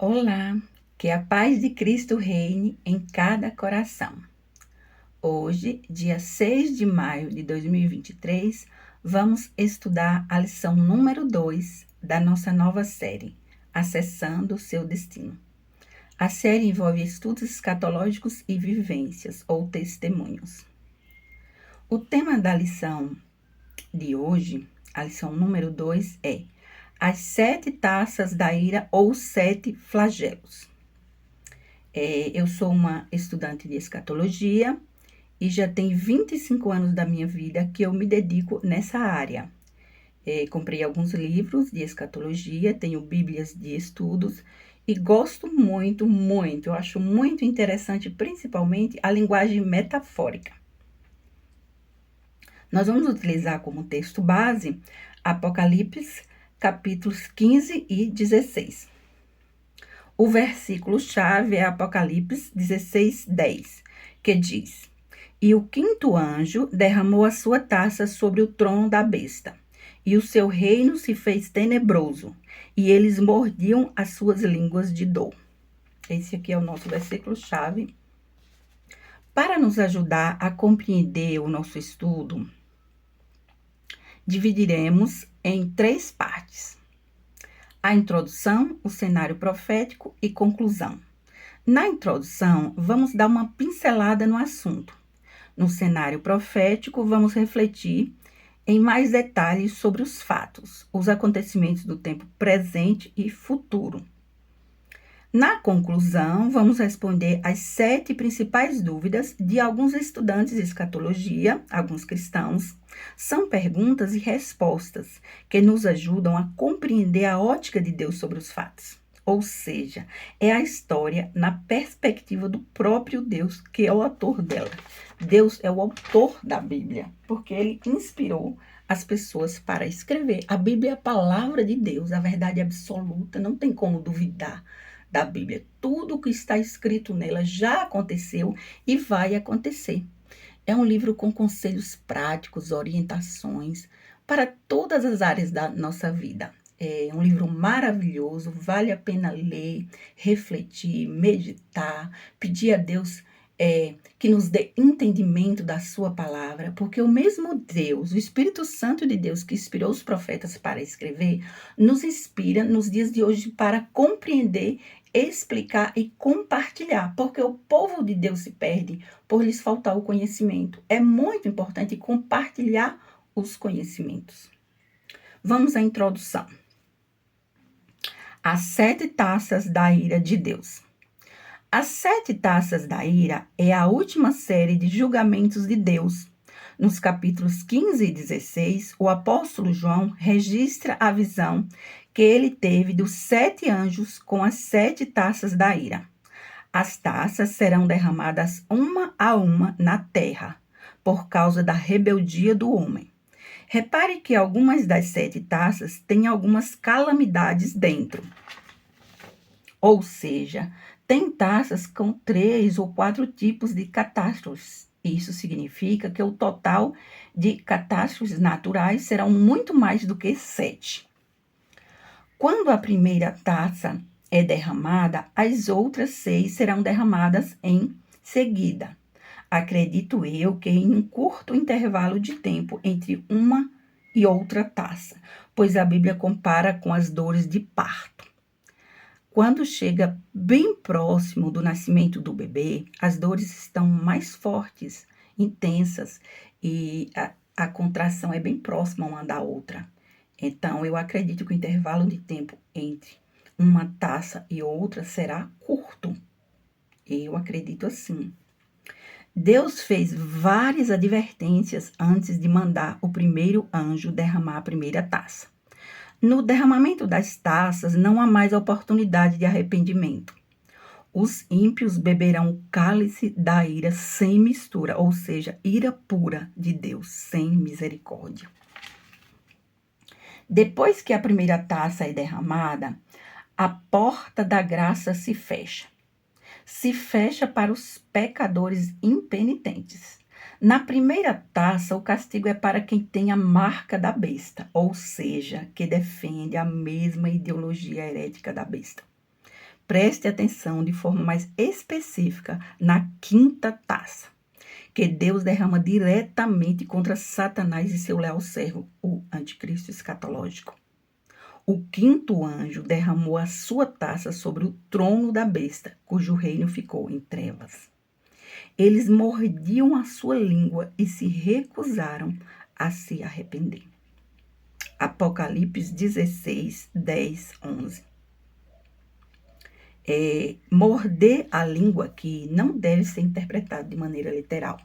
Olá, que a paz de Cristo reine em cada coração. Hoje, dia 6 de maio de 2023, vamos estudar a lição número 2 da nossa nova série, Acessando o Seu Destino. A série envolve estudos escatológicos e vivências ou testemunhos. O tema da lição de hoje, a lição número 2, é as 7 taças da ira ou 7 flagelos. Eu sou uma estudante de escatologia e já tem 25 anos da minha vida que eu me dedico nessa área. Comprei alguns livros de escatologia, tenho bíblias de estudos e gosto muito, eu acho muito interessante, principalmente, a linguagem metafórica. Nós vamos utilizar como texto base Apocalipse, capítulos 15 e 16. O versículo-chave é Apocalipse 16:10, que diz: E o quinto anjo derramou a sua taça sobre o trono da besta, e o seu reino se fez tenebroso, e eles mordiam as suas línguas de dor. Esse aqui é o nosso versículo-chave. Para nos ajudar a compreender o nosso estudo, dividiremos em 3 partes: a introdução, o cenário profético e conclusão. Na introdução, vamos dar uma pincelada no assunto. No cenário profético, vamos refletir em mais detalhes sobre os fatos, os acontecimentos do tempo presente e futuro. Na conclusão, vamos responder as 7 principais dúvidas de alguns estudantes de escatologia, alguns cristãos. São perguntas e respostas que nos ajudam a compreender a ótica de Deus sobre os fatos. Ou seja, é a história na perspectiva do próprio Deus, que é o autor dela. Deus é o autor da Bíblia, porque ele inspirou as pessoas para escrever. A Bíblia é a palavra de Deus, a verdade absoluta, não tem como duvidar da Bíblia. Tudo o que está escrito nela já aconteceu e vai acontecer. É um livro com conselhos práticos, orientações para todas as áreas da nossa vida. É um livro maravilhoso, vale a pena ler, refletir, meditar, pedir a Deus que nos dê entendimento da sua palavra, porque o mesmo Deus, o Espírito Santo de Deus que inspirou os profetas para escrever, nos inspira nos dias de hoje para compreender, explicar e compartilhar, porque o povo de Deus se perde por lhes faltar o conhecimento. É muito importante compartilhar os conhecimentos. Vamos à introdução. As 7 taças da ira de Deus. As 7 taças da ira é a última série de julgamentos de Deus. Nos capítulos 15 e 16, o apóstolo João registra a visão que ele teve dos 7 anjos com as 7 taças da ira. As taças serão derramadas uma a uma na terra, por causa da rebeldia do homem. Repare que algumas das 7 taças têm algumas calamidades dentro. Ou seja, tem taças com 3 ou 4 tipos de catástrofes. Isso significa que o total de catástrofes naturais serão muito mais do que 7. Quando a primeira taça é derramada, as outras 6 serão derramadas em seguida. Acredito eu que em um curto intervalo de tempo entre uma e outra taça, pois a Bíblia compara com as dores de parto. Quando chega bem próximo do nascimento do bebê, as dores estão mais fortes, intensas, e a contração é bem próxima uma da outra. Então, eu acredito que o intervalo de tempo entre uma taça e outra será curto. Eu acredito assim. Deus fez várias advertências antes de mandar o primeiro anjo derramar a primeira taça. No derramamento das taças, não há mais oportunidade de arrependimento. Os ímpios beberão o cálice da ira sem mistura, ou seja, ira pura de Deus, sem misericórdia. Depois que a primeira taça é derramada, a porta da graça se fecha. Se fecha para os pecadores impenitentes. Na primeira taça, o castigo é para quem tem a marca da besta, ou seja, que defende a mesma ideologia herética da besta. preste atenção de forma mais específica na quinta taça, que Deus derrama diretamente contra Satanás e seu leal servo, o anticristo escatológico. O quinto anjo derramou a sua taça sobre o trono da besta, cujo reino ficou em trevas. Eles mordiam a sua língua e se recusaram a se arrepender. Apocalipse 16, 10, 11. Morder a língua aqui não deve ser interpretado de maneira literal.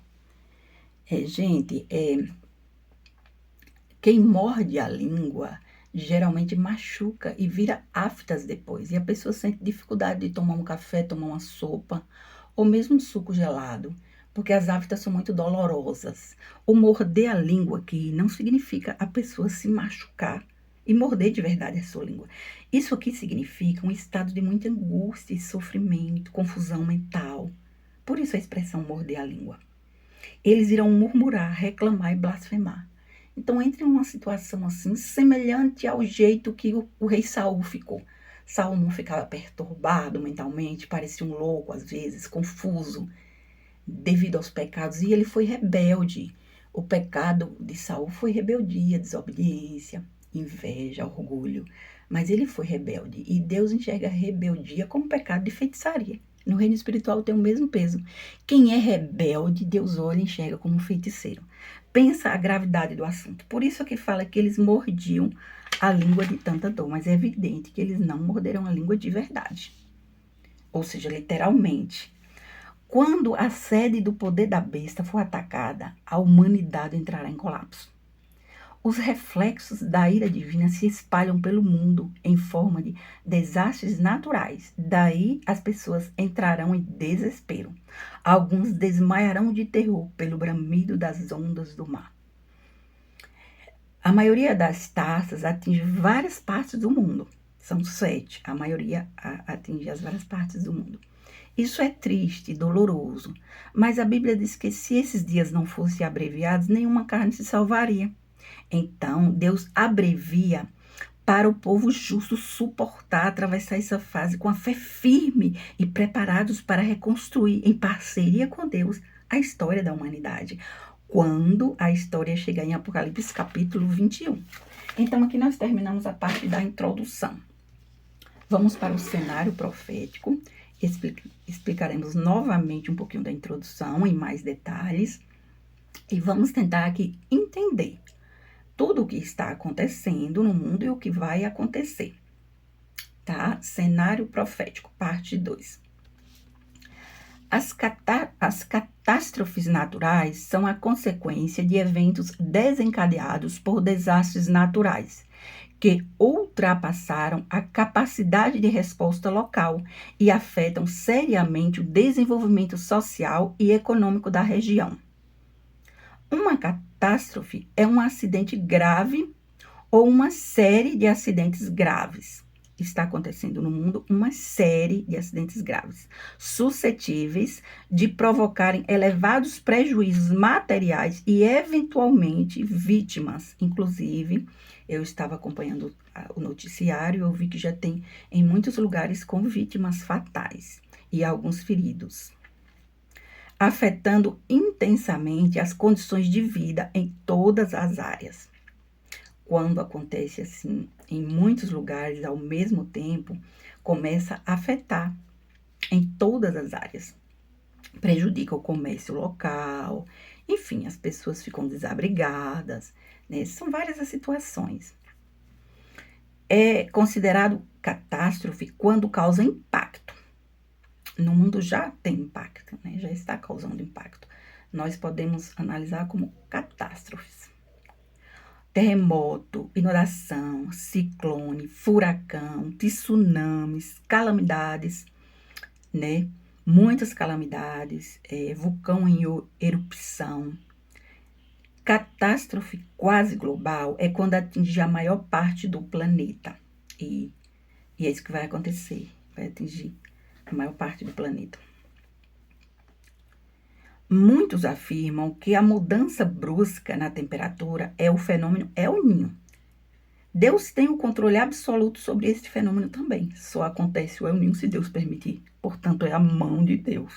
Quem morde a língua geralmente machuca e vira aftas depois. E a pessoa sente dificuldade de tomar um café, tomar uma sopa, ou mesmo um suco gelado, porque as aftas são muito dolorosas. O morder a língua aqui não significa a pessoa se machucar e morder de verdade a sua língua. Isso aqui significa um estado de muita angústia e sofrimento, confusão mental. Por isso a expressão morder a língua. Eles irão murmurar, reclamar e blasfemar. Então, entre uma situação assim, semelhante ao jeito que o rei Saul ficou. Saul não ficava perturbado mentalmente, parecia um louco às vezes, confuso, devido aos pecados, e ele foi rebelde. O pecado de Saul foi rebeldia, desobediência, inveja, orgulho, mas ele foi rebelde, e Deus enxerga a rebeldia como pecado de feitiçaria. No reino espiritual tem o mesmo peso. Quem é rebelde, Deus olha e enxerga como um feiticeiro. Pensa a gravidade do assunto. Por isso é que fala que eles mordiam a língua de tanta dor, mas é evidente que eles não morderam a língua de verdade. Ou seja, literalmente. Quando a sede do poder da besta for atacada, a humanidade entrará em colapso. Os reflexos da ira divina se espalham pelo mundo em forma de desastres naturais. Daí as pessoas entrarão em desespero. Alguns desmaiarão de terror pelo bramido das ondas do mar. A maioria das taças atinge várias partes do mundo. São 7. A maioria atinge as várias partes do mundo. Isso é triste e doloroso. Mas a Bíblia diz que se esses dias não fossem abreviados, nenhuma carne se salvaria. Então, Deus abrevia para o povo justo suportar, atravessar essa fase com a fé firme e preparados para reconstruir, em parceria com Deus, a história da humanidade, quando a história chegar em Apocalipse capítulo 21. Então, aqui nós terminamos a parte da introdução. Vamos para o cenário profético. Explicaremos novamente um pouquinho da introdução em mais detalhes e vamos tentar aqui entender tudo o que está acontecendo no mundo e o que vai acontecer, tá? Cenário profético, parte 2. As catástrofes naturais são a consequência de eventos desencadeados por desastres naturais, que ultrapassaram a capacidade de resposta local e afetam seriamente o desenvolvimento social e econômico da região. Uma catástrofe é um acidente grave ou uma série de acidentes graves. Está acontecendo no mundo uma série de acidentes graves, suscetíveis de provocarem elevados prejuízos materiais e, eventualmente, vítimas. Inclusive, eu estava acompanhando o noticiário e eu vi que já tem em muitos lugares com vítimas fatais e alguns feridos, afetando intensamente as condições de vida em todas as áreas. Quando acontece assim, em muitos lugares ao mesmo tempo, começa a afetar em todas as áreas. Prejudica o comércio local, enfim, as pessoas ficam desabrigadas, né? São várias as situações. É considerado catástrofe quando causa impacto. No mundo já tem impacto, né? Já está causando impacto. Nós podemos analisar como catástrofes. Terremoto, inundação, ciclone, furacão, tsunamis, calamidades, né? Muitas calamidades, vulcão em erupção. Catástrofe quase global é quando atinge a maior parte do planeta. E é isso que vai acontecer, vai atingir a maior parte do planeta. Muitos afirmam que a mudança brusca na temperatura é o fenômeno El Niño, Deus tem o controle absoluto sobre este fenômeno também. Só acontece o El Niño se Deus permitir. Portanto, é a mão de Deus.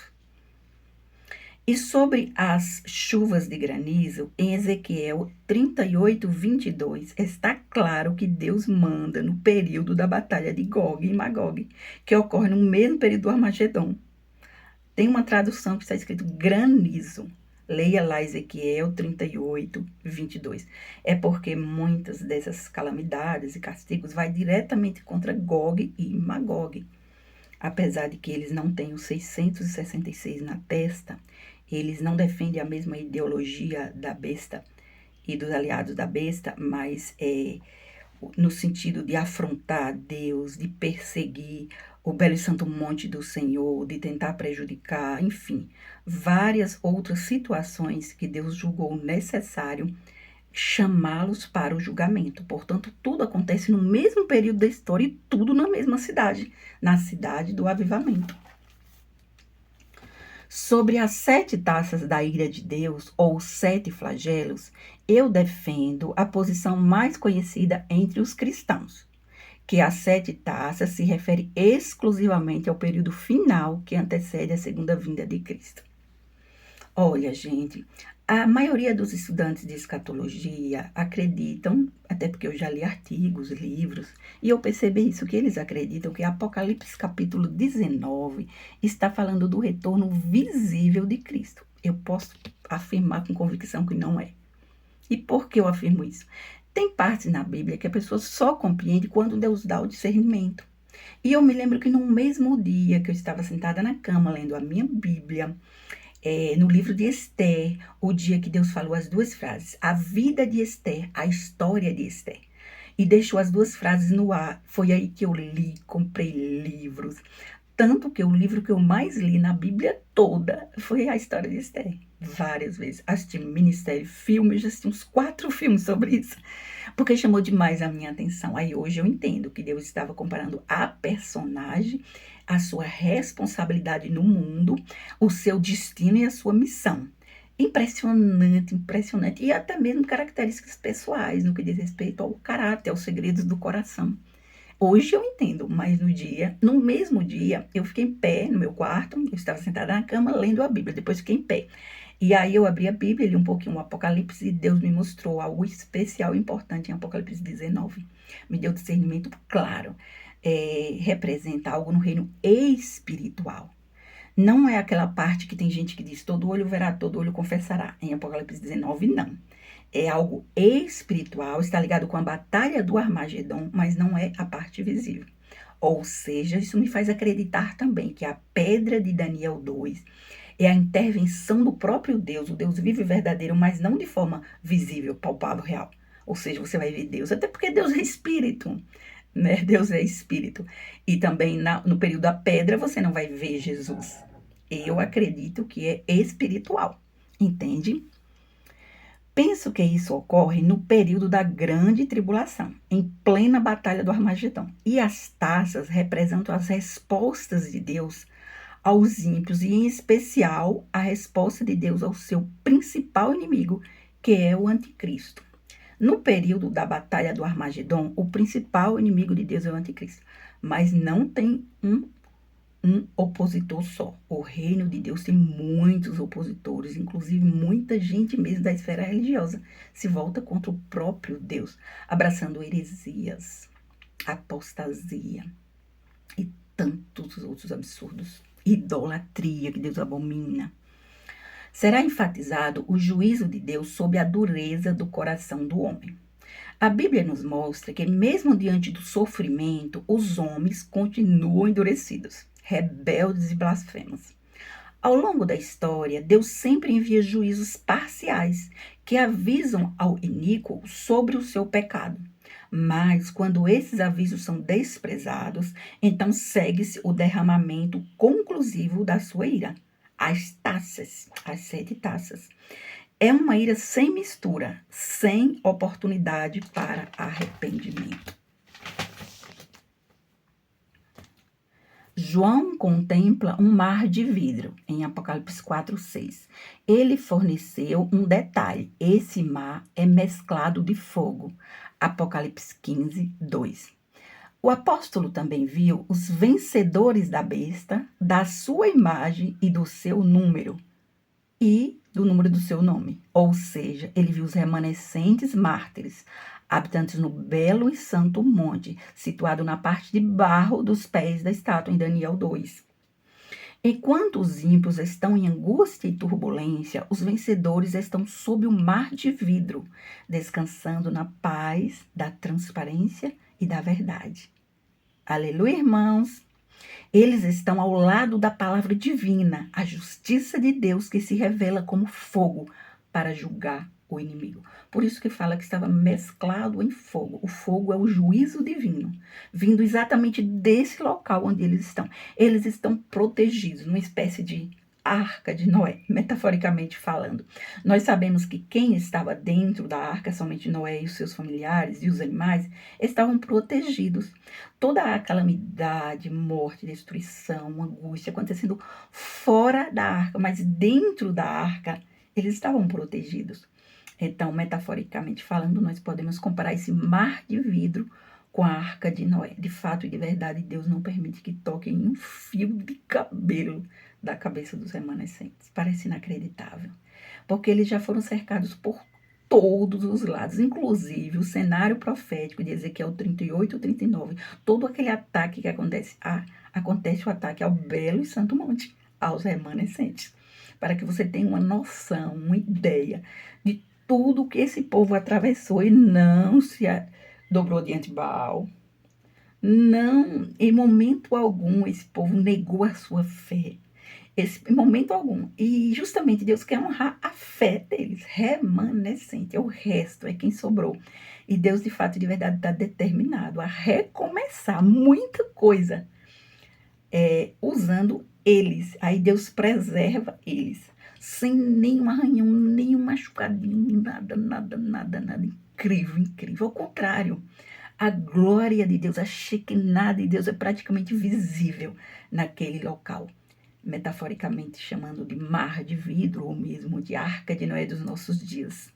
E sobre as chuvas de granizo, em Ezequiel 38, 22, está claro que Deus manda no período da batalha de Gog e Magog, que ocorre no mesmo período do Armagedon. Tem uma tradução que está escrito granizo. Leia lá Ezequiel 38, 22. É porque muitas dessas calamidades e castigos vai diretamente contra Gog e Magog. Apesar de que eles não têm os 666 na testa, eles não defendem a mesma ideologia da besta e dos aliados da besta, mas no sentido de afrontar Deus, de perseguir o belo e santo monte do Senhor, de tentar prejudicar, enfim, várias outras situações que Deus julgou necessário chamá-los para o julgamento. Portanto, tudo acontece no mesmo período da história e tudo na mesma cidade, na cidade do avivamento. Sobre as 7 taças da ira de Deus, ou 7 flagelos, eu defendo a posição mais conhecida entre os cristãos, que as 7 taças se refere exclusivamente ao período final que antecede a segunda vinda de Cristo. Olha, gente, a maioria dos estudantes de escatologia acreditam, até porque eu já li artigos, livros, e eu percebi isso, que eles acreditam que Apocalipse capítulo 19 está falando do retorno visível de Cristo. Eu posso afirmar com convicção que não é. E por que eu afirmo isso? Tem partes na Bíblia que a pessoa só compreende quando Deus dá o discernimento. E eu me lembro que no mesmo dia que eu estava sentada na cama lendo a minha Bíblia, no livro de Esther, o dia que Deus falou as 2 frases, a vida de Esther, a história de Esther, e deixou as 2 frases no ar. Foi aí que eu li, comprei livros, tanto que o livro que eu mais li na Bíblia toda foi a história de Esther, várias vezes. Assisti minissérie, filmes, já assisti uns 4 filmes sobre isso, porque chamou demais a minha atenção. Aí hoje eu entendo que Deus estava comparando a personagem, a sua responsabilidade no mundo, o seu destino e a sua missão. Impressionante, impressionante. E até mesmo características pessoais, no que diz respeito ao caráter, aos segredos do coração. Hoje eu entendo, mas no mesmo dia, eu fiquei em pé no meu quarto, eu estava sentada na cama lendo a Bíblia, depois fiquei em pé. E aí eu abri a Bíblia, li um pouquinho o Apocalipse e Deus me mostrou algo especial e importante em Apocalipse 19. Me deu discernimento claro. Representa algo no reino espiritual. Não é aquela parte que tem gente que diz todo olho verá, todo olho confessará. Em Apocalipse 19, não. É algo espiritual, está ligado com a batalha do Armagedon, mas não é a parte visível. Ou seja, isso me faz acreditar também que a pedra de Daniel 2 é a intervenção do próprio Deus, o Deus vivo e verdadeiro, mas não de forma visível, palpável, real. Ou seja, você vai ver Deus, até porque Deus é espírito, né? Deus é espírito. E também no período da pedra você não vai ver Jesus. Eu acredito que é espiritual, entende? Penso que isso ocorre no período da grande tribulação, em plena batalha do Armagedão. E as taças representam as respostas de Deus aos ímpios, e em especial a resposta de Deus ao seu principal inimigo, que é o anticristo. No período da batalha do Armagedon, o principal inimigo de Deus é o anticristo, mas não tem um opositor só. O reino de Deus tem muitos opositores, inclusive muita gente mesmo da esfera religiosa se volta contra o próprio Deus, abraçando heresias, apostasia e tantos outros absurdos. Idolatria, que Deus abomina. Será enfatizado o juízo de Deus sobre a dureza do coração do homem. A Bíblia nos mostra que, mesmo diante do sofrimento, os homens continuam endurecidos, rebeldes e blasfemos. Ao longo da história, Deus sempre envia juízos parciais que avisam ao iníquo sobre o seu pecado. Mas, quando esses avisos são desprezados, então segue-se o derramamento conclusivo da sua ira. As taças, as 7 taças. É uma ira sem mistura, sem oportunidade para arrependimento. João contempla um mar de vidro, em Apocalipse 4:6. Ele forneceu um detalhe: esse mar é mesclado de fogo. Apocalipse 15:2. O apóstolo também viu os vencedores da besta, da sua imagem e do seu número, e do número do seu nome. Ou seja, ele viu os remanescentes mártires, habitantes no belo e santo monte, situado na parte de barro dos pés da estátua, em Daniel 2. Enquanto os ímpios estão em angústia e turbulência, os vencedores estão sob o mar de vidro, descansando na paz da transparência e da verdade. Aleluia, irmãos! Eles estão ao lado da palavra divina, a justiça de Deus que se revela como fogo para julgar o inimigo. Por isso que fala que estava mesclado em fogo. O fogo é o juízo divino, vindo exatamente desse local onde eles estão. Eles estão protegidos, numa espécie de arca de Noé, metaforicamente falando. Nós sabemos que quem estava dentro da arca, somente Noé e os seus familiares e os animais, estavam protegidos. Toda a calamidade, morte, destruição, angústia acontecendo fora da arca, mas dentro da arca eles estavam protegidos. Então, metaforicamente falando, nós podemos comparar esse mar de vidro com a arca de Noé. De fato e de verdade, Deus não permite que toquem um fio de cabelo da cabeça dos remanescentes. Parece inacreditável, porque eles já foram cercados por todos os lados, inclusive o cenário profético de Ezequiel 38 e 39, todo aquele ataque que acontece o ataque ao belo e santo monte, aos remanescentes, para que você tenha uma noção, uma ideia de tudo que esse povo atravessou e não se dobrou diante de Baal. Não, em momento algum, esse povo negou a sua fé. Em momento algum. E justamente Deus quer honrar a fé deles, remanescente, é o resto, é quem sobrou. E Deus, de fato, de verdade, está determinado a recomeçar muita coisa usando eles. Aí Deus preserva eles, sem nenhum arranhão, nenhum machucadinho, nada. Incrível. Ao contrário, a glória de Deus, a Shekinah de Deus é praticamente visível naquele local. Metaforicamente chamando de mar de vidro ou mesmo de arca de Noé dos nossos dias.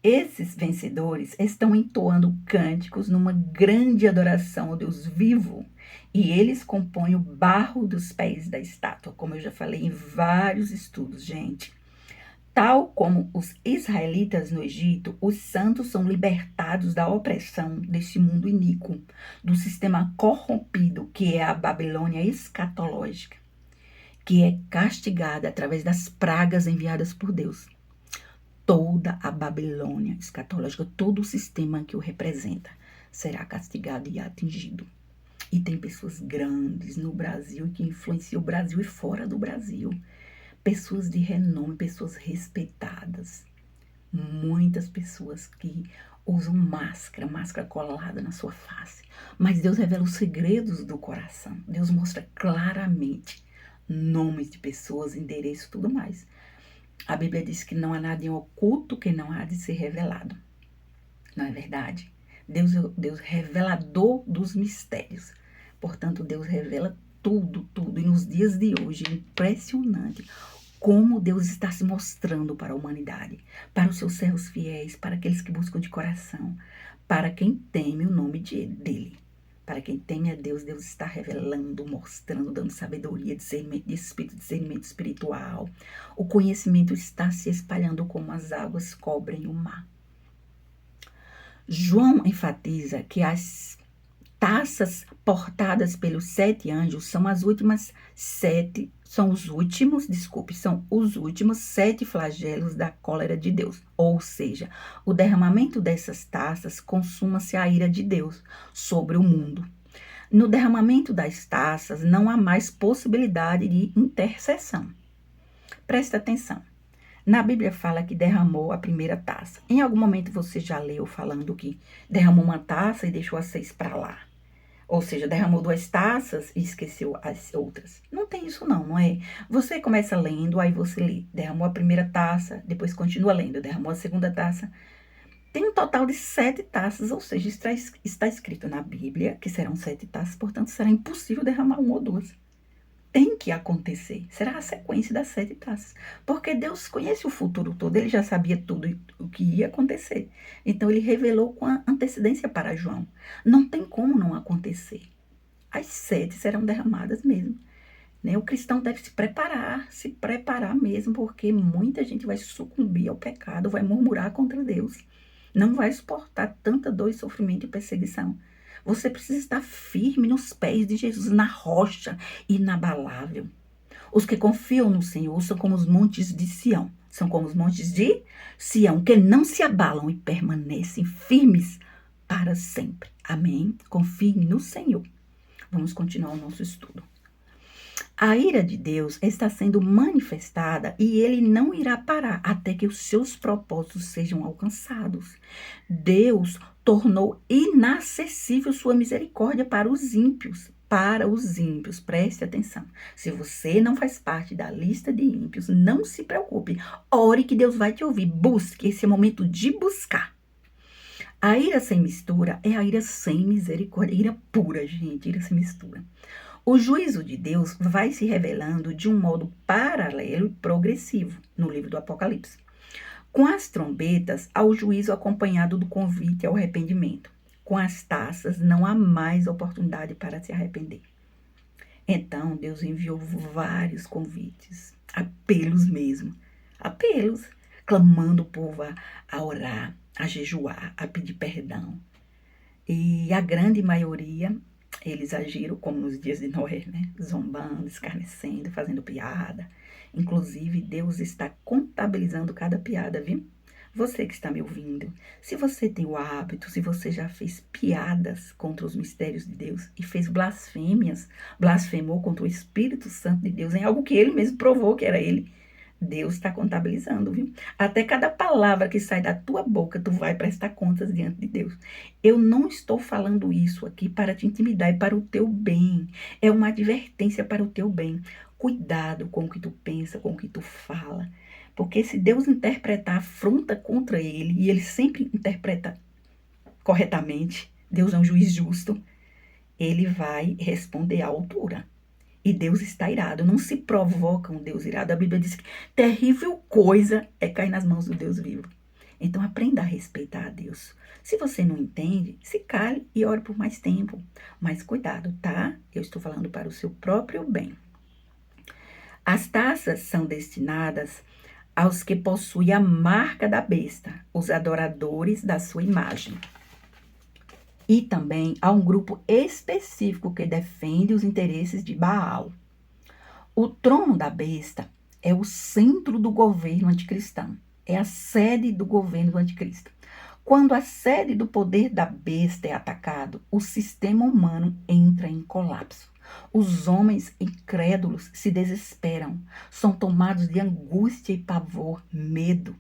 Esses vencedores estão entoando cânticos numa grande adoração ao Deus vivo, e eles compõem o barro dos pés da estátua, como eu já falei em vários estudos, gente. Tal como os israelitas no Egito, os santos são libertados da opressão desse mundo iníquo, do sistema corrompido que é a Babilônia escatológica, que é castigada através das pragas enviadas por Deus. Toda a Babilônia escatológica, todo o sistema que o representa, será castigado e atingido. E tem pessoas grandes no Brasil que influenciam o Brasil e fora do Brasil. Pessoas de renome, pessoas respeitadas. Muitas pessoas que usam máscara colada na sua face. Mas Deus revela os segredos do coração. Deus mostra claramente nomes de pessoas, endereço e tudo mais. A Bíblia diz que não há nada em oculto que não há de ser revelado. Não é verdade? Deus é o Deus revelador dos mistérios. Portanto, Deus revela tudo. E nos dias de hoje, é impressionante como Deus está se mostrando para a humanidade, para os seus servos fiéis, para aqueles que buscam de coração, para quem teme o nome dele. Para quem teme a Deus, Deus está revelando, mostrando, dando sabedoria, discernimento de espírito, discernimento espiritual. O conhecimento está se espalhando como as águas cobrem o mar. João enfatiza que as taças portadas pelos 7 anjos são os últimos 7 flagelos da cólera de Deus. Ou seja, o derramamento dessas taças consuma-se a ira de Deus sobre o mundo. No derramamento das taças não há mais possibilidade de intercessão. Presta atenção. Na Bíblia fala que derramou a primeira taça. Em algum momento você já leu falando que derramou uma taça e deixou as 6 para lá. Ou seja, derramou 2 taças e esqueceu as outras. Não tem isso não é? Você começa lendo, aí você lê. Derramou a primeira taça, depois continua lendo. Derramou a segunda taça. Tem um total de 7 taças, ou seja, está escrito na Bíblia que serão 7 taças, portanto, será impossível derramar uma ou duas. Tem que acontecer. Será a sequência das 7 taças. Porque Deus conhece o futuro todo, ele já sabia tudo o que ia acontecer. Então, ele revelou com a antecedência para João. Não tem como não acontecer. As 7 serão derramadas mesmo. Né? O cristão deve se preparar mesmo, porque muita gente vai sucumbir ao pecado, vai murmurar contra Deus. Não vai suportar tanta dor e sofrimento e perseguição. Você precisa estar firme nos pés de Jesus, na rocha inabalável. Os que confiam no Senhor são como os montes de Sião. São como os montes de Sião, que não se abalam e permanecem firmes para sempre. Amém? Confie no Senhor. Vamos continuar o nosso estudo. A ira de Deus está sendo manifestada e ele não irá parar até que os seus propósitos sejam alcançados. Deus tornou inacessível sua misericórdia para os ímpios. Para os ímpios, preste atenção. Se você não faz parte da lista de ímpios, não se preocupe. Ore que Deus vai te ouvir. Busque, esse é o momento de buscar. A ira sem mistura é a ira sem misericórdia. Ira pura, gente. Ira sem mistura. O juízo de Deus vai se revelando de um modo paralelo e progressivo no livro do Apocalipse. Com as trombetas, há o juízo acompanhado do convite ao arrependimento. Com as taças, não há mais oportunidade para se arrepender. Então, Deus enviou vários convites, apelos mesmo, apelos, clamando o povo a orar, a jejuar, a pedir perdão. E a grande maioria, eles agiram como nos dias de Noé, né? Zombando, escarnecendo, fazendo piada. Inclusive, Deus está contabilizando cada piada, viu? Você que está me ouvindo, se você tem o hábito, se você já fez piadas contra os mistérios de Deus e fez blasfêmias, blasfemou contra o Espírito Santo de Deus em algo que ele mesmo provou que era ele, Deus está contabilizando, viu? Até cada palavra que sai da tua boca, tu vai prestar contas diante de Deus. Eu não estou falando isso aqui para te intimidar, é para o teu bem. É uma advertência para o teu bem. Cuidado com o que tu pensa, com o que tu fala. Porque se Deus interpretar afronta contra ele, e ele sempre interpreta corretamente, Deus é um juiz justo, ele vai responder à altura. E Deus está irado. Não se provoca um Deus irado. A Bíblia diz que terrível coisa é cair nas mãos do Deus vivo. Então aprenda a respeitar a Deus. Se você não entende, se cale e ore por mais tempo. Mas cuidado, tá? Eu estou falando para o seu próprio bem. As taças são destinadas aos que possuem a marca da besta, os adoradores da sua imagem. E também há um grupo específico que defende os interesses de Baal. O trono da besta é o centro do governo anticristão, é a sede do governo do anticristo. Quando a sede do poder da besta é atacado, o sistema humano entra em colapso. Os homens incrédulos se desesperam, são tomados de angústia e pavor, medo.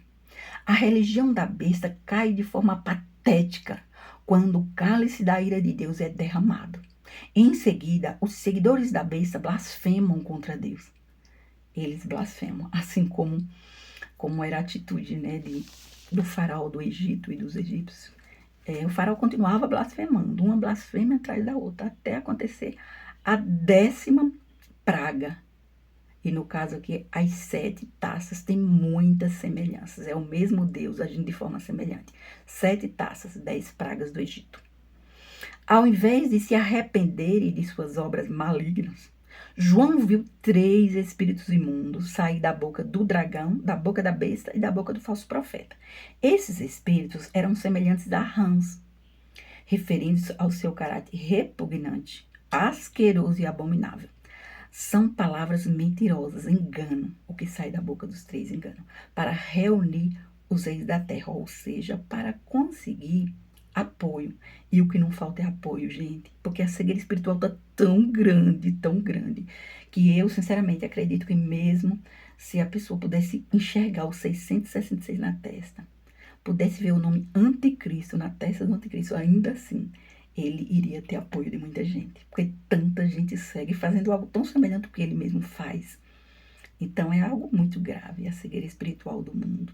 A religião da besta cai de forma patética quando o cálice da ira de Deus é derramado. Em seguida, os seguidores da besta blasfemam contra Deus. Eles blasfemam, assim como era a atitude, né, do faraó do Egito e dos egípcios. O faraó continuava blasfemando, uma blasfêmia atrás da outra, até acontecer a 10ª praga. E no caso aqui, as 7 taças têm muitas semelhanças. É o mesmo Deus agindo de forma semelhante. 7 taças, 10 pragas do Egito. Ao invés de se arrependerem de suas obras malignas, João viu 3 espíritos imundos sair da boca do dragão, da boca da besta e da boca do falso profeta. Esses espíritos eram semelhantes a rãs, referindo-se ao seu caráter repugnante, asqueroso e abominável. São palavras mentirosas, engano, o que sai da boca dos 3 engano, para reunir os reis da terra, ou seja, para conseguir apoio. E o que não falta é apoio, gente, porque a cegueira espiritual está tão grande, que eu, sinceramente, acredito que mesmo se a pessoa pudesse enxergar os 666 na testa, pudesse ver o nome anticristo na testa do anticristo, ainda assim, ele iria ter apoio de muita gente, porque tanta gente segue fazendo algo tão semelhante ao que ele mesmo faz. Então, é algo muito grave, a cegueira espiritual do mundo.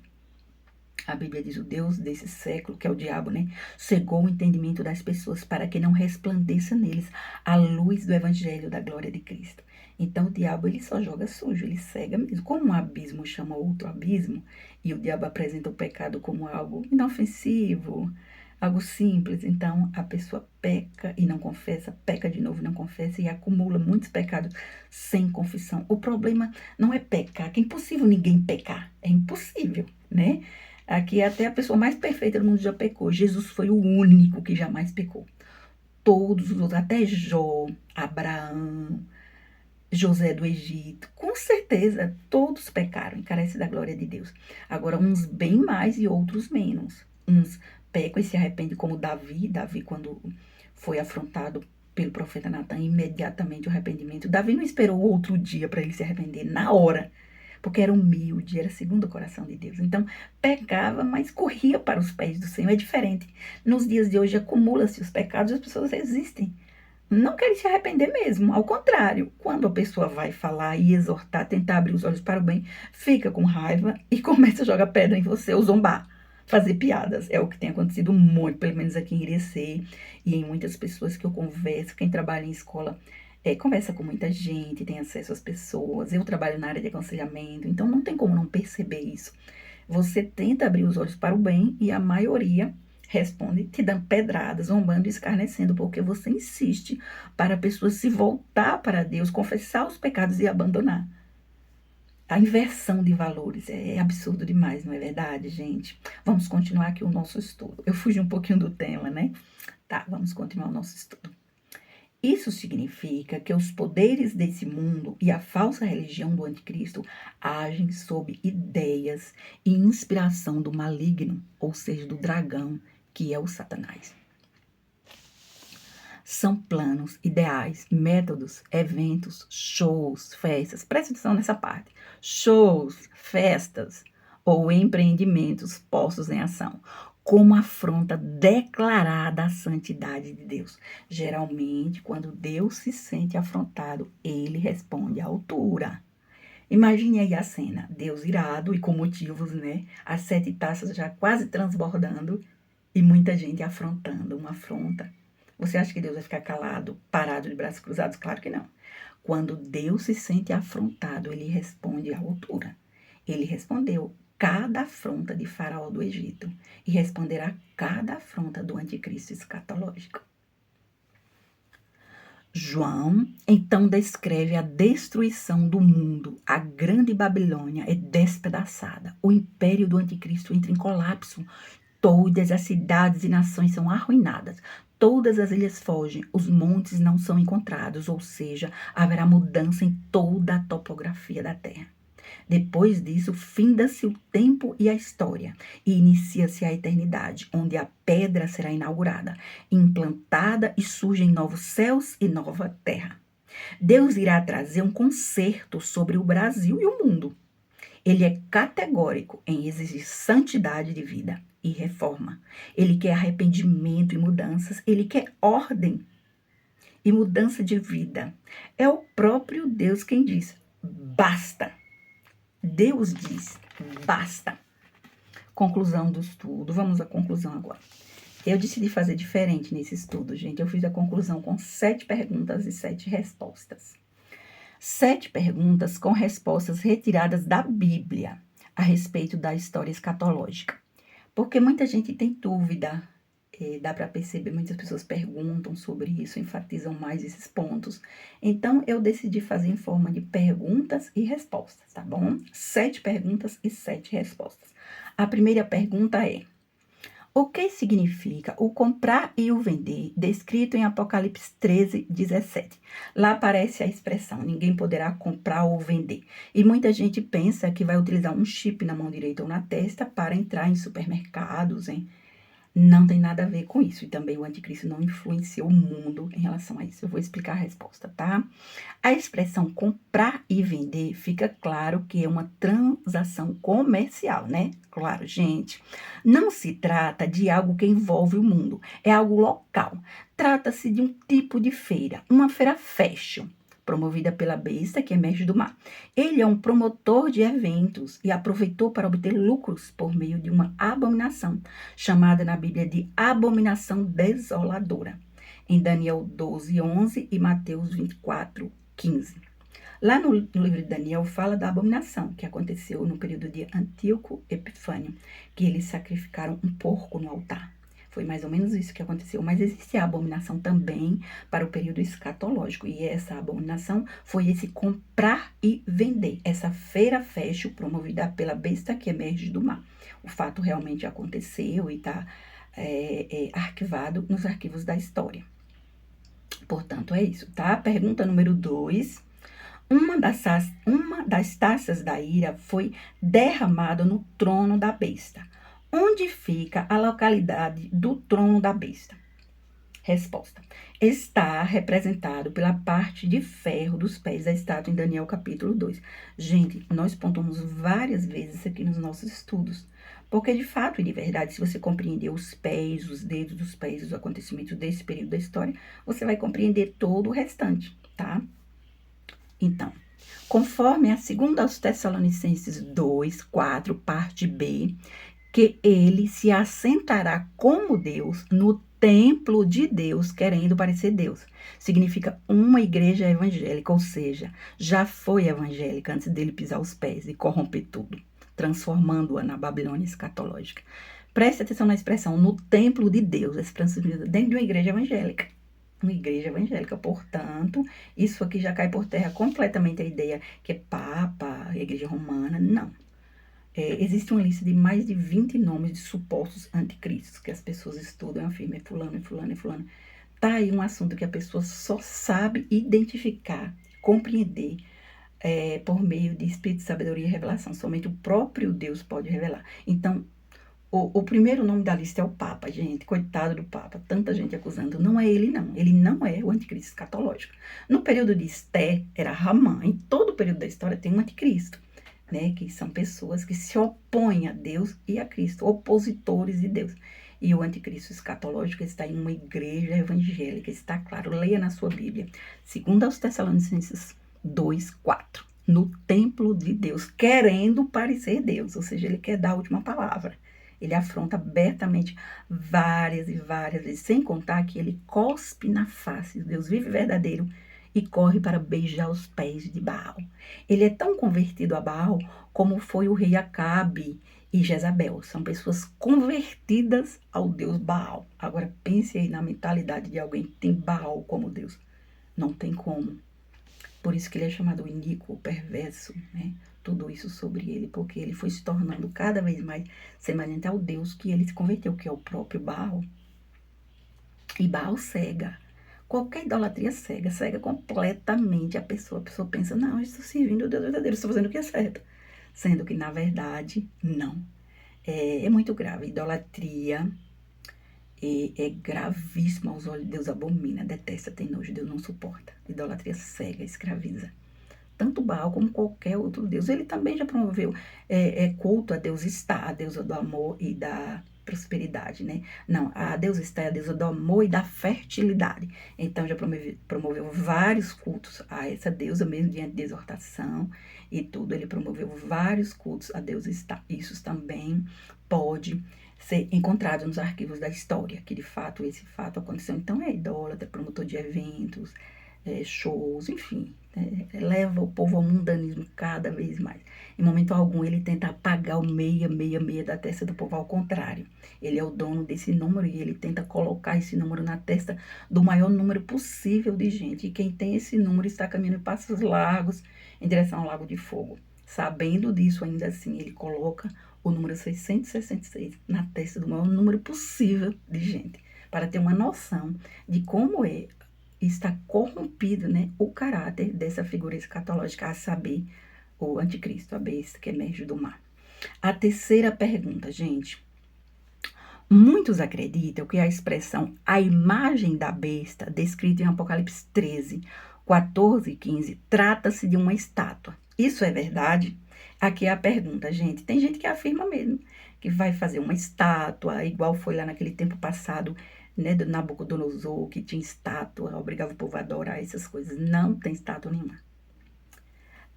A Bíblia diz: o Deus desse século, que é o diabo, né? Cegou o entendimento das pessoas para que não resplandeça neles a luz do evangelho da glória de Cristo. Então o diabo, ele só joga sujo, ele cega mesmo. Como um abismo chama outro abismo, e o diabo apresenta o pecado como algo inofensivo, algo simples, então a pessoa peca e não confessa, peca de novo e não confessa, e acumula muitos pecados sem confissão. O problema não é pecar, que é impossível ninguém pecar, é impossível, né? Aqui até a pessoa mais perfeita do mundo já pecou. Jesus foi o único que jamais pecou. Todos os outros, até Jó, Abraão, José do Egito, com certeza todos pecaram e carecem da glória de Deus. Agora, uns bem mais e outros menos. Uns pecam e se arrependem, como Davi. Davi, quando foi afrontado pelo profeta Natan, imediatamente o arrependimento. Davi não esperou outro dia para ele se arrepender, na hora, porque era humilde, era segundo o coração de Deus. Então, pecava, mas corria para os pés do Senhor. É diferente. Nos dias de hoje, acumula-se os pecados e as pessoas resistem. Não querem se arrepender mesmo. Ao contrário, quando a pessoa vai falar e exortar, tentar abrir os olhos para o bem, fica com raiva e começa a jogar pedra em você ou zombar, fazer piadas. É o que tem acontecido muito, pelo menos aqui em Irecê e em muitas pessoas que eu converso. Quem trabalha em escola conversa com muita gente, tem acesso às pessoas. Eu trabalho na área de aconselhamento, então não tem como não perceber isso. Você tenta abrir os olhos para o bem e a maioria responde te dando pedradas, zombando e escarnecendo, porque você insiste para a pessoa se voltar para Deus, confessar os pecados e abandonar. A inversão de valores é absurdo demais, não é verdade, gente? Vamos continuar aqui o nosso estudo. Eu fugi um pouquinho do tema, né? Tá, vamos continuar o nosso estudo. Isso significa que os poderes desse mundo e a falsa religião do anticristo agem sob ideias e inspiração do maligno, ou seja, do dragão, que é o Satanás. São planos, ideais, métodos, eventos, shows, festas. Preste atenção nessa parte. Shows, festas ou empreendimentos postos em ação, como afronta declarada à santidade de Deus. Geralmente, quando Deus se sente afrontado, ele responde à altura. Imagine aí a cena, Deus irado e com motivos, né? As 7 taças já quase transbordando e muita gente afrontando, uma afronta. Você acha que Deus vai ficar calado, parado de braços cruzados? Claro que não. Quando Deus se sente afrontado, ele responde à altura. Ele respondeu cada afronta de Faraó do Egito e responderá cada afronta do anticristo escatológico. João, então, descreve a destruição do mundo. A grande Babilônia é despedaçada. O império do anticristo entra em colapso. Todas as cidades e nações são arruinadas. Todas as ilhas fogem, os montes não são encontrados, ou seja, haverá mudança em toda a topografia da Terra. Depois disso, finda-se o tempo e a história, e inicia-se a eternidade, onde a pedra será inaugurada, implantada e surgem novos céus e nova terra. Deus irá trazer um concerto sobre o Brasil e o mundo. Ele é categórico em exigir santidade de vida e reforma. Ele quer arrependimento e mudanças. Ele quer ordem e mudança de vida. É o próprio Deus quem diz: basta. Deus diz: basta. Conclusão do estudo. Vamos à conclusão agora. Eu decidi fazer diferente nesse estudo, gente. Eu fiz a conclusão com 7 perguntas e 7 respostas. 7 perguntas com respostas retiradas da Bíblia a respeito da história escatológica. Porque muita gente tem dúvida, dá para perceber, muitas pessoas perguntam sobre isso, enfatizam mais esses pontos. Então, eu decidi fazer em forma de perguntas e respostas, tá bom? 7 perguntas e 7 respostas. A primeira pergunta é: o que significa o comprar e o vender, descrito em Apocalipse 13, 17? Lá aparece a expressão: ninguém poderá comprar ou vender. E muita gente pensa que vai utilizar um chip na mão direita ou na testa para entrar em supermercados, hein? Não tem nada a ver com isso. E também o anticristo não influenciou o mundo em relação a isso. Eu vou explicar a resposta, tá? A expressão comprar e vender fica claro que é uma transação comercial, né? Claro, gente. Não se trata de algo que envolve o mundo. É algo local. Trata-se de um tipo de feira, uma feira fashion. promovida pela besta que emerge do mar. Ele é um promotor de eventos e aproveitou para obter lucros por meio de uma abominação, chamada na Bíblia de abominação desoladora, em Daniel 12:11 e Mateus 24:15. Lá no livro de Daniel fala da abominação que aconteceu no período de Antíoco Epifânio, que eles sacrificaram um porco no altar. Foi mais ou menos isso que aconteceu, mas existe a abominação também para o período escatológico, e essa abominação foi esse comprar e vender, essa feira fashion promovida pela besta que emerge do mar. O fato realmente aconteceu e está arquivado nos arquivos da história. Portanto, é isso, tá? Pergunta número 2. Uma das taças da ira foi derramada no trono da besta. Onde fica a localidade do trono da besta? Resposta. Está representado pela parte de ferro dos pés da estátua em Daniel capítulo 2. Gente, nós pontuamos várias vezes isso aqui nos nossos estudos. Porque, de fato e de verdade, se você compreender os pés, os dedos dos pés, os acontecimentos desse período da história, você vai compreender todo o restante, tá? Então, conforme a 2 Tessalonicenses 2:4, parte B, que ele se assentará como Deus no templo de Deus, querendo parecer Deus. Significa uma igreja evangélica, ou seja, já foi evangélica antes dele pisar os pés e corromper tudo, transformando-a na Babilônia escatológica. Preste atenção na expressão, no templo de Deus, essa expressão dentro de uma igreja evangélica. Uma igreja evangélica, portanto, isso aqui já cai por terra completamente a ideia que é Papa, a Igreja Romana, não. Existe uma lista de mais de 20 nomes de supostos anticristos que as pessoas estudam e afirmam, é fulano, é fulano, é fulano. Tá aí um assunto que a pessoa só sabe identificar, compreender por meio de espírito de sabedoria e revelação. Somente o próprio Deus pode revelar. Então, o primeiro nome da lista é o Papa, gente. Coitado do Papa. Tanta gente acusando. Não é ele, não. Ele não é o anticristo escatológico. No período de Esté, era Ramã. Em todo o período da história tem um anticristo, né? Que são pessoas que se opõem a Deus e a Cristo. Opositores de Deus. E o anticristo escatológico está em uma igreja evangélica. Está claro. Leia na sua Bíblia. 2 Tessalonicenses 2:4. No templo de Deus. Querendo parecer Deus. Ou seja, ele quer dar a última palavra. Ele afronta abertamente várias e várias vezes, sem contar que ele cospe na face do Deus vivo e verdadeiro e corre para beijar os pés de Baal. Ele é tão convertido a Baal como foi o rei Acabe e Jezabel. São pessoas convertidas ao Deus Baal. Agora pense aí na mentalidade de alguém que tem Baal como Deus. Não tem como. Por isso que ele é chamado iníquo, perverso, né? Tudo isso sobre ele, porque ele foi se tornando cada vez mais semelhante ao Deus que ele se converteu, que é o próprio Baal. E Baal cega. Qualquer idolatria cega completamente a pessoa. A pessoa pensa, não, eu estou servindo o Deus verdadeiro, estou fazendo o que é certo. Sendo que, na verdade, não. É muito grave. Idolatria é gravíssima aos olhos de Deus, abomina, detesta, tem nojo, Deus não suporta. Idolatria cega, escraviza. Tanto Baal como qualquer outro Deus. Ele também já promoveu culto a Deus está, a deusa do amor e da prosperidade, né? Não, a deusa está é a deusa do amor e da fertilidade. Então, já promoveu vários cultos a essa deusa, mesmo diante de exortação e tudo. Ele promoveu vários cultos a Deus está. Isso também pode ser encontrado nos arquivos da história, que de fato esse fato aconteceu. Então, é idólatra, promotor de eventos, shows, enfim, leva o povo ao mundanismo cada vez mais. Em momento algum, ele tenta apagar o 666 da testa do povo, ao contrário. Ele é o dono desse número e ele tenta colocar esse número na testa do maior número possível de gente. E quem tem esse número está caminhando em passos largos em direção ao Lago de Fogo. Sabendo disso, ainda assim, ele coloca o número 666 na testa do maior número possível de gente, para ter uma noção de como está corrompido, né, o caráter dessa figura escatológica, a saber, o anticristo, a besta que emerge do mar. A terceira pergunta, gente. Muitos acreditam que a expressão a imagem da besta, descrita em Apocalipse 13, 14 e 15, trata-se de uma estátua. Isso é verdade? Aqui é a pergunta, gente. Tem gente que afirma mesmo que vai fazer uma estátua, igual foi lá naquele tempo passado, né, do Nabucodonosor, que tinha estátua, obrigava o povo a adorar essas coisas. Não tem estátua nenhuma.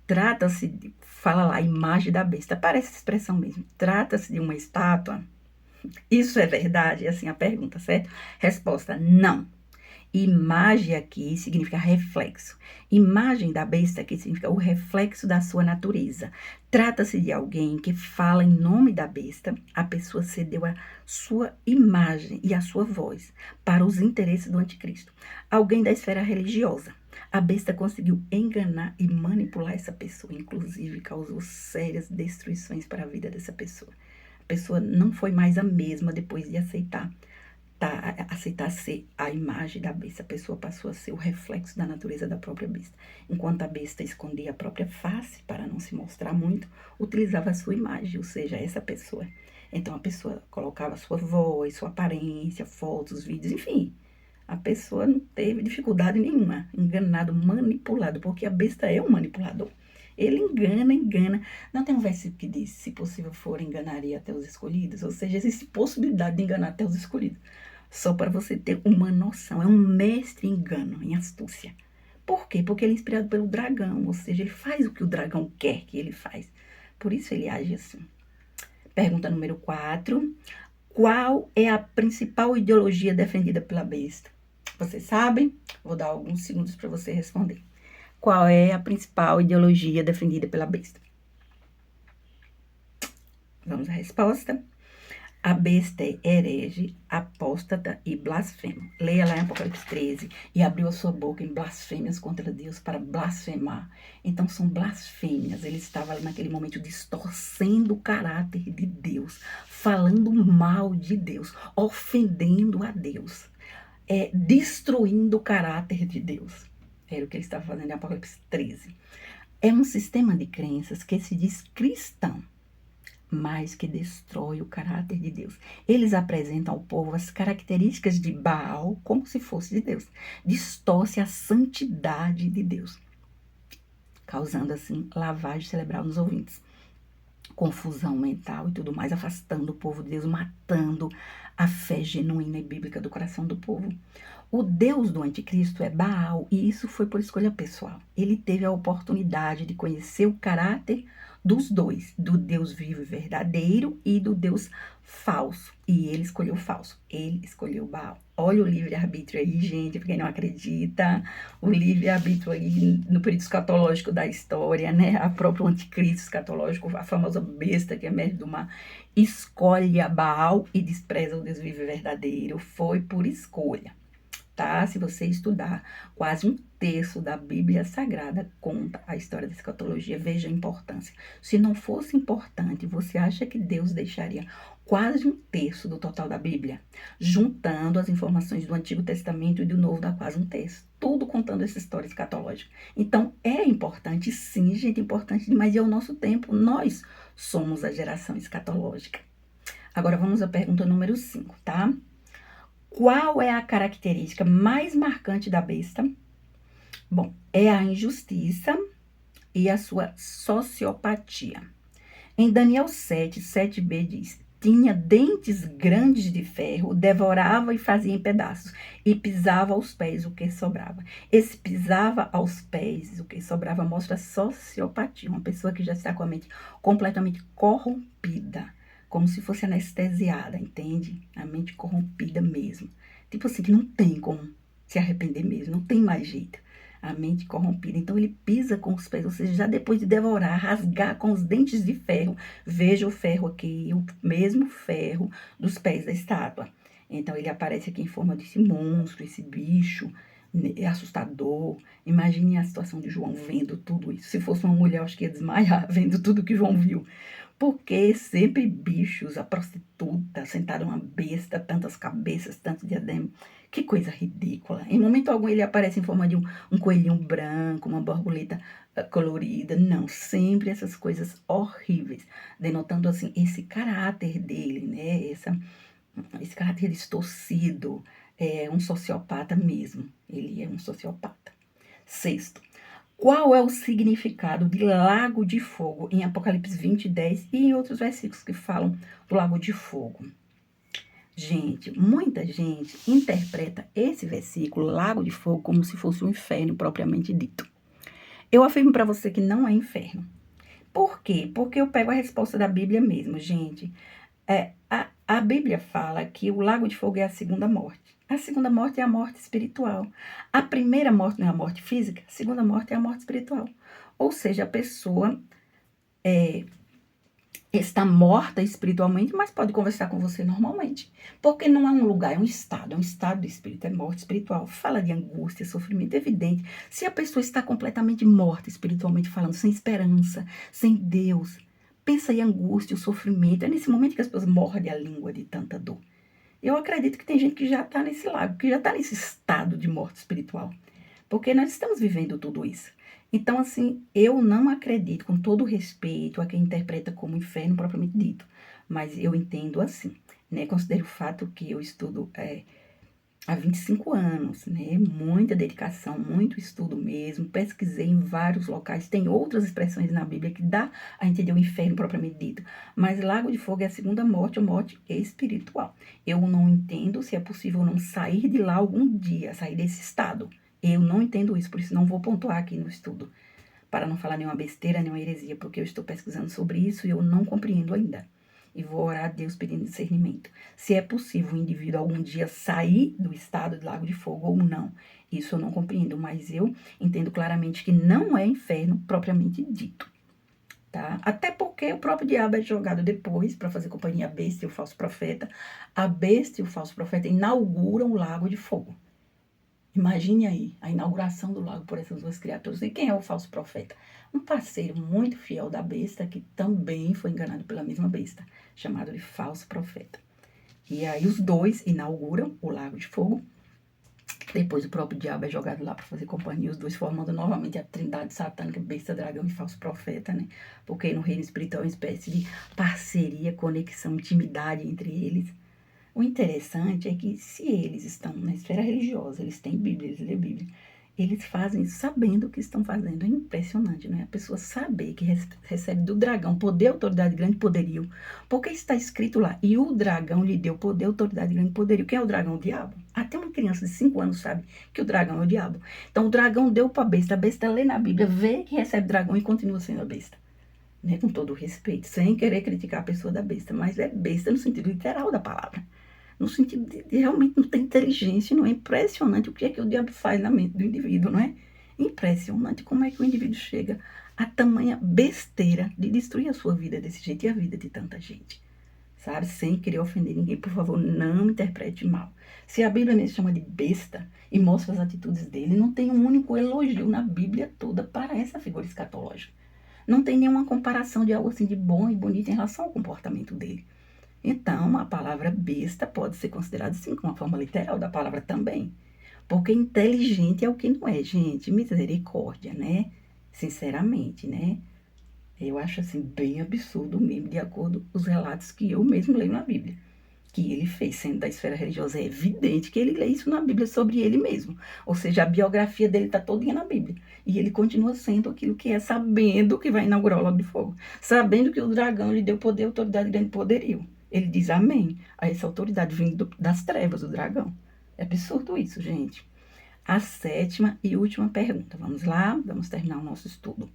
Trata-se de, fala lá, imagem da besta. Parece essa expressão mesmo. Trata-se de uma estátua. Isso é verdade? É assim a pergunta, certo? Resposta: não. Imagem aqui significa reflexo. Imagem da besta aqui significa o reflexo da sua natureza. Trata-se de alguém que fala em nome da besta. A pessoa cedeu a sua imagem e a sua voz para os interesses do anticristo. Alguém da esfera religiosa. A besta conseguiu enganar e manipular essa pessoa, inclusive causou sérias destruições para a vida dessa pessoa. A pessoa não foi mais a mesma depois de aceitar ser a imagem da besta. A pessoa passou a ser o reflexo da natureza da própria besta. Enquanto a besta escondia a própria face para não se mostrar muito, utilizava a sua imagem, ou seja, essa pessoa. Então a pessoa colocava sua voz, sua aparência, fotos, vídeos, enfim. A pessoa não teve dificuldade nenhuma, enganado, manipulado, porque a besta é um manipulador. Ele engana. Não tem um versículo que diz, se possível for, enganaria até os escolhidos? Ou seja, existe possibilidade de enganar até os escolhidos. Só para você ter uma noção, é um mestre em engano, em astúcia. Por quê? Porque ele é inspirado pelo dragão, ou seja, ele faz o que o dragão quer que ele faz. Por isso ele age assim. Pergunta número 4. Qual é a principal ideologia defendida pela besta? Vocês sabem? Vou dar alguns segundos para você responder. Qual é a principal ideologia defendida pela besta? Vamos à resposta. A besta é herege, apóstata e blasfemo. Leia lá em Apocalipse 13. E abriu a sua boca em blasfêmias contra Deus para blasfemar. Então são blasfêmias. Ele estava ali naquele momento distorcendo o caráter de Deus, falando mal de Deus, ofendendo a Deus, destruindo o caráter de Deus. Era o que ele estava fazendo em Apocalipse 13. É um sistema de crenças que se diz cristão, mas que destrói o caráter de Deus. Eles apresentam ao povo as características de Baal como se fosse de Deus. Distorce a santidade de Deus, causando assim lavagem cerebral nos ouvintes, confusão mental e tudo mais, afastando o povo de Deus, matando a fé genuína e bíblica do coração do povo. O Deus do anticristo é Baal, e isso foi por escolha pessoal. Ele teve a oportunidade de conhecer o caráter dos dois, do Deus vivo e verdadeiro e do Deus falso. E ele escolheu o falso, ele escolheu Baal. Olha o livre-arbítrio aí, gente, pra quem não acredita, o livre-arbítrio aí no período escatológico da história, né? A própria anticristo escatológico, a famosa besta que é mestre do mar, escolhe a Baal e despreza o Deus vivo e verdadeiro. Foi por escolha. Tá? Se você estudar, quase um terço da Bíblia Sagrada conta a história da escatologia. Veja a importância. Se não fosse importante, você acha que Deus deixaria quase um terço do total da Bíblia? Juntando as informações do Antigo Testamento e do Novo, dá quase um terço. Tudo contando essa história escatológica. Então, é importante, sim, gente, importante demais. E é o nosso tempo. Nós somos a geração escatológica. Agora, vamos à pergunta número 5, tá? Qual é a característica mais marcante da besta? Bom, é a injustiça e a sua sociopatia. Em Daniel 7, 7b diz: tinha dentes grandes de ferro, devorava e fazia em pedaços, e pisava aos pés o que sobrava. Esse pisava aos pés o que sobrava mostra sociopatia, uma pessoa que já está com a mente completamente corrompida, como se fosse anestesiada, entende? A mente corrompida mesmo. Tipo assim, que não tem como se arrepender mesmo, não tem mais jeito. A mente corrompida. Então, ele pisa com os pés, ou seja, já depois de devorar, rasgar com os dentes de ferro. Veja o ferro aqui, o mesmo ferro dos pés da estátua. Então, ele aparece aqui em forma desse monstro, esse bicho assustador. Imagine a situação de João vendo tudo isso. Se fosse uma mulher, eu acho que ia desmaiar vendo tudo que João viu. Porque sempre bichos, a prostituta, sentada uma besta, tantas cabeças, tanto diadema. Que coisa ridícula. Em momento algum ele aparece em forma de um coelhinho branco, uma borboleta colorida. Não, sempre essas coisas horríveis. Denotando, assim, esse caráter dele, né? Esse caráter distorcido. É um sociopata mesmo. Ele é um sociopata. 6º. Qual é o significado de lago de fogo em Apocalipse 20, 10 e em outros versículos que falam do lago de fogo? Gente, muita gente interpreta esse versículo, lago de fogo, como se fosse um inferno propriamente dito. Eu afirmo para você que não é inferno. Por quê? Porque eu pego a resposta da Bíblia mesmo, gente. A Bíblia fala que o lago de fogo é a segunda morte. A segunda morte é a morte espiritual. A primeira morte não é a morte física, a segunda morte é a morte espiritual. Ou seja, a pessoa está morta espiritualmente, mas pode conversar com você normalmente. Porque não é um lugar, é um estado de espírito, é morte espiritual. Fala de angústia, sofrimento, é evidente. Se a pessoa está completamente morta espiritualmente falando, sem esperança, sem Deus, pensa em angústia, o sofrimento. É nesse momento que as pessoas mordem a língua de tanta dor. Eu acredito que tem gente que já está nesse lago, que já está nesse estado de morte espiritual. Porque nós estamos vivendo tudo isso. Então, assim, eu não acredito, com todo o respeito a quem interpreta como inferno propriamente dito, mas eu entendo assim, né? Considero o fato que eu estudo há 25 anos, né? Muita dedicação, muito estudo mesmo, pesquisei em vários locais, tem outras expressões na Bíblia que dá a entender o inferno propriamente dito, mas lago de fogo é a segunda morte, a morte espiritual. Eu não entendo se é possível não sair de lá algum dia, sair desse estado. Eu não entendo isso, por isso não vou pontuar aqui no estudo, para não falar nenhuma besteira, nenhuma heresia, porque eu estou pesquisando sobre isso e eu não compreendo ainda. E vou orar a Deus pedindo discernimento. Se é possível o indivíduo algum dia sair do estado de lago de fogo ou não, isso eu não compreendo, mas eu entendo claramente que não é inferno propriamente dito. Tá? Até porque o próprio diabo é jogado depois para fazer companhia à besta e o falso profeta. A besta e o falso profeta inauguram o lago de fogo. Imagine aí a inauguração do lago por essas duas criaturas. E quem é o falso profeta? Um parceiro muito fiel da besta, que também foi enganado pela mesma besta, chamado de falso profeta. E aí os dois inauguram o lago de fogo. Depois o próprio diabo é jogado lá para fazer companhia, os dois formando novamente a trindade satânica, besta, dragão e falso profeta, né? Porque no reino espiritual é uma espécie de parceria, conexão, intimidade entre eles. O interessante é que se eles estão na esfera religiosa, eles têm Bíblia, eles lêem Bíblia, eles fazem isso sabendo o que estão fazendo. É impressionante, né? A pessoa saber que recebe do dragão poder, autoridade, grande poderio. Porque está escrito lá, e o dragão lhe deu poder, autoridade, grande poderio. Quem é o dragão? O diabo. Até uma criança de 5 anos sabe que o dragão é o diabo. Então o dragão deu para a besta lê na Bíblia, vê que recebe dragão e continua sendo a besta. Né? Com todo o respeito, sem querer criticar a pessoa da besta, mas é besta no sentido literal da palavra. No sentido de realmente não ter inteligência, não é impressionante o que é que o diabo faz na mente do indivíduo, não é? Impressionante como é que o indivíduo chega a tamanha besteira de destruir a sua vida desse jeito e a vida de tanta gente, sabe? Sem querer ofender ninguém, por favor, não interprete mal. Se a Bíblia me chama de besta e mostra as atitudes dele, não tem um único elogio na Bíblia toda para essa figura escatológica. Não tem nenhuma comparação de algo assim de bom e bonito em relação ao comportamento dele. Então, a palavra besta pode ser considerada, sim, como uma forma literal da palavra também. Porque inteligente é o que não é, gente. Misericórdia, né? Sinceramente, né? Eu acho, assim, bem absurdo mesmo, de acordo com os relatos que eu mesmo leio na Bíblia. Que ele fez, sendo da esfera religiosa. É evidente que ele lê isso na Bíblia sobre ele mesmo. Ou seja, a biografia dele está todinha na Bíblia. E ele continua sendo aquilo que é, sabendo que vai inaugurar o Lago de Fogo. Sabendo que o dragão lhe deu poder, autoridade e grande poderio. Ele diz amém a essa autoridade vindo das trevas do dragão. É absurdo isso, gente. A sétima e última pergunta. Vamos lá, vamos terminar o nosso estudo.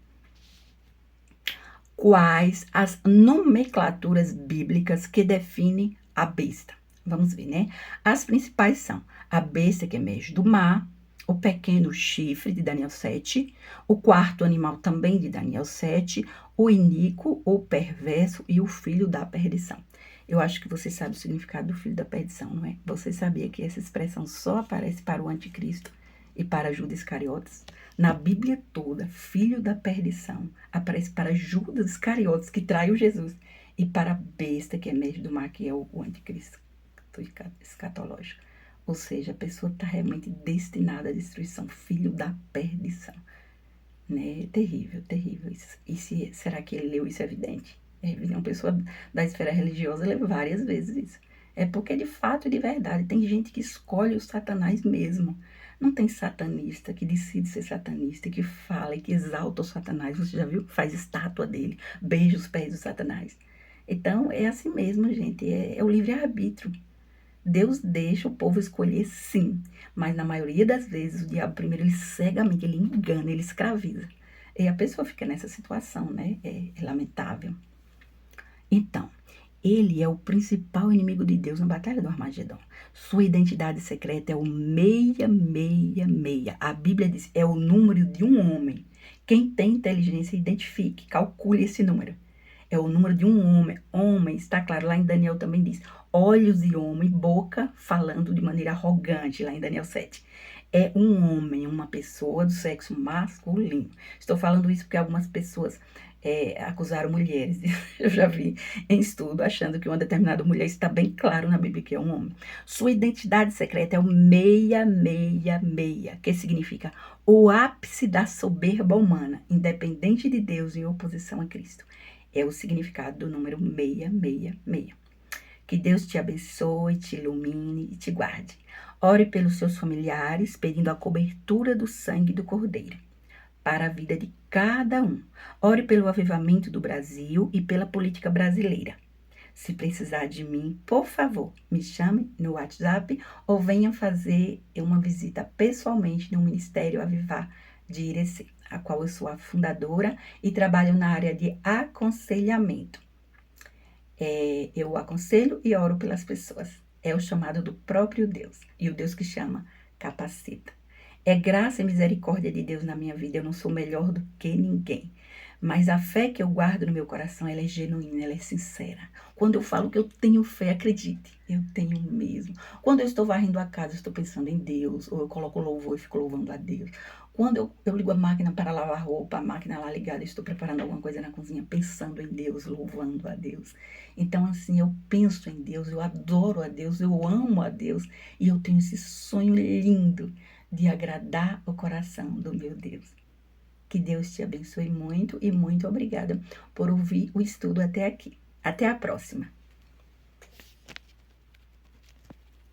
Quais as nomenclaturas bíblicas que definem a besta? Vamos ver, né? As principais são a besta que emerge do mar, o pequeno chifre, de Daniel 7, o quarto animal também de Daniel 7, o iníquo, o perverso e o filho da perdição. Eu acho que você sabe o significado do filho da perdição, não é? Você sabia que essa expressão só aparece para o anticristo e para Judas Iscariotes? Na Bíblia toda, filho da perdição aparece para Judas Iscariotes, que traiu Jesus, e para a besta que emerge do mar, que é o anticristo escatológico. Ou seja, a pessoa está realmente destinada à destruição, filho da perdição. Né? Terrível, terrível isso. E será que ele leu isso? É evidente. É evidente. Uma pessoa da esfera religiosa lê várias vezes isso. É porque de fato e de verdade tem gente que escolhe o Satanás mesmo. Não tem satanista que decide ser satanista, que fala e que exalta o Satanás. Você já viu? Faz estátua dele, beija os pés do Satanás. Então, é assim mesmo, gente. É o livre-arbítrio. Deus deixa o povo escolher sim, mas na maioria das vezes o diabo primeiro ele cegamente, ele engana, ele escraviza. E a pessoa fica nessa situação, né? É lamentável. Então, ele é o principal inimigo de Deus na Batalha do Armagedon. Sua identidade secreta é o 666. A Bíblia diz, é o número de um homem. Quem tem inteligência, identifique, calcule esse número. É o número de um homem. Homem, está claro, lá em Daniel também diz, olhos de homem, boca falando de maneira arrogante, lá em Daniel 7. É um homem, uma pessoa do sexo masculino. Estou falando isso porque algumas pessoas acusaram mulheres. Eu já vi em estudo achando que uma determinada mulher está bem claro na Bíblia que é um homem. Sua identidade secreta é o 666, que significa o ápice da soberba humana, independente de Deus em oposição a Cristo. É o significado do número 666. Que Deus te abençoe, te ilumine e te guarde. Ore pelos seus familiares, pedindo a cobertura do sangue do Cordeiro para a vida de cada um. Ore pelo avivamento do Brasil e pela política brasileira. Se precisar de mim, por favor, me chame no WhatsApp ou venha fazer uma visita pessoalmente no Ministério Avivar de Irecê, a qual eu sou a fundadora e trabalho na área de aconselhamento. Eu aconselho e oro pelas pessoas. É o chamado do próprio Deus. E o Deus que chama, capacita. É graça e misericórdia de Deus na minha vida. Eu não sou melhor do que ninguém. Mas a fé que eu guardo no meu coração, ela é genuína, ela é sincera. Quando eu falo que eu tenho fé, acredite, eu tenho mesmo. Quando eu estou varrendo a casa, eu estou pensando em Deus, ou eu coloco louvor e fico louvando a Deus. Quando eu ligo a máquina para lavar roupa, a máquina lá ligada, eu estou preparando alguma coisa na cozinha, pensando em Deus, louvando a Deus. Então, assim, eu penso em Deus, eu adoro a Deus, eu amo a Deus, e eu tenho esse sonho lindo de agradar o coração do meu Deus. Que Deus te abençoe muito e muito obrigada por ouvir o estudo até aqui. Até a próxima!